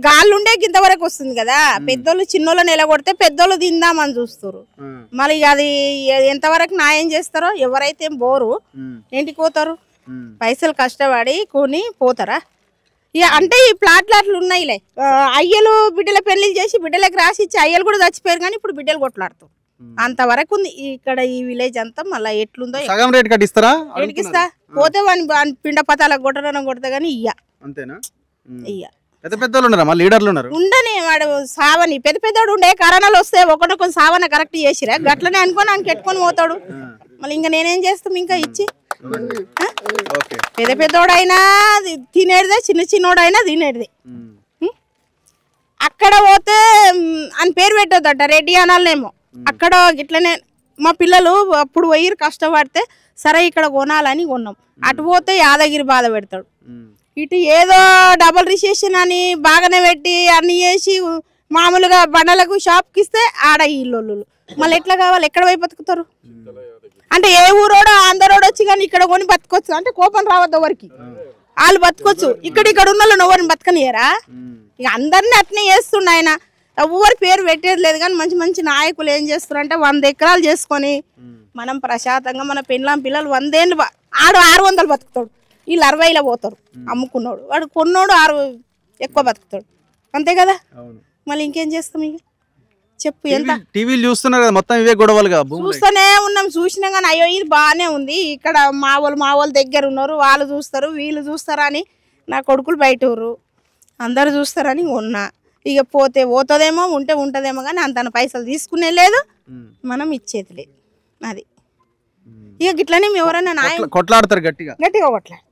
గాళ్ళుండే ఇంతవరకు వస్తుంది కదా. పెద్దోళ్ళు చిన్నోళ్ళని ఎలగొడితే పెద్దోళ్ళు తిందామని చూస్తారు. మళ్ళీ అది ఎంతవరకు న్యాయం చేస్తారో ఎవరైతే బోరు ఏంటికి పోతారు? పైసలు కష్టపడి కొని పోతారా? ఇక అంటే ఈ ప్లాట్లు అట్లు ఉన్నాయిలే. అయ్యలు బిడ్డల పెళ్లి చేసి బిడ్డలకు రాసి ఇచ్చి అయ్యలు కూడా చచ్చిపోయారు, కానీ ఇప్పుడు బిడ్డలు కొట్లాడుతారు. అంతవరకు ఉంది ఇక్కడ ఈ విలేజ్ అంతా. మళ్ళీ ఎట్లుందో సగం రేట్ కట్టిస్తారా? ఎడికిస్తా పోతే వాని పిండ పతాలకు కొట్టడం కొడతా కానీ ఇయ్య. అంతేనా? ఇయ్య పెద్ద పెద్దోళ్ళు ఉన్నారా? మా లీడర్లు ఉన్నారు. ఉండని వాడు సావని పెద్ద పెద్దోడు ఉండే కరోనాలు వస్తే ఒకటొక సావన కరెక్ట్ చేసిరా గట్లనే అనుకోని ఆయన పెట్టుకొని పోతాడు. మళ్ళీ ఇంకా నేనేం చేస్తాం ఇంకా ఇచ్చి? పెద్ద పెద్దోడైనా తినేటిదే, చిన్న చిన్నోడైనా తినేటిదే. అక్కడ పోతే అని పేరు పెట్టొద్దట, రెడ్డి అనాలనేమో. అక్కడ ఇట్లనే మా పిల్లలు అప్పుడు పోయి కష్టపడితే సరే ఇక్కడ కొనాలని కొన్నాం. అటు పోతే యాదగిరి బాధ పెడతాడు, ఇటు ఏదో డబుల్ రిజిస్ట్రేషన్ అని బాగానే పెట్టి అన్ని చేసి మామూలుగా బండలకు షాప్కి ఇస్తే ఆడ ఇల్లు. మళ్ళీ ఎట్లా కావాలి? ఎక్కడ పోయి బతుకుతారు? అంటే ఏ ఊరోడో ఆంధ్రోడు వచ్చి కానీ ఇక్కడ కొని బతుకొచ్చు అంటే కోపం రావద్దు ఎవరికి. వాళ్ళు బతుకొచ్చు, ఇక్కడ ఉన్న వాళ్ళు ఎవరిని బతకనియరా? ఇక అందరినీ అట్నే చేస్తుండ ఆయన. ఎవరి పేరు పెట్టేది లేదు, కానీ మంచి మంచి నాయకులు ఏం చేస్తారు అంటే 100 ఎకరాలు చేసుకొని మనం ప్రశాంతంగా మన పిల్లలు 100 ఏళ్ళు ఆడు 600 బతుకుతాడు, వీళ్ళు 60లో పోతారు. అమ్ముకున్నాడు వాడు కొన్నోడు 6 ఎక్కువ బతుకుతాడు, అంతే కదా. మళ్ళీ ఇంకేం చేస్తాం? ఇక చెప్పు. ఎంత టీవీలు చూస్తున్నారు కదా, మొత్తం ఇవే గొడవలుగా చూస్తూనే ఉన్నాం. చూసినా కానీ అయ్యో ఇది బాగానే ఉంది, ఇక్కడ మా వాళ్ళు దగ్గర ఉన్నారు, వాళ్ళు చూస్తారు వీళ్ళు చూస్తారా అని నా కొడుకులు బయట ఊరు అందరు చూస్తారని ఉన్నా. ఇక పోతే పోతుందేమో, ఉంటే ఉంటుందేమో, కానీ అంత పైసలు తీసుకునే లేదు, మనం ఇచ్చేది లేదు. అది ఇక గిట్లనే ఎవరైనా నాయ కొట్లాడతారు గట్టిగా కొట్లాడు.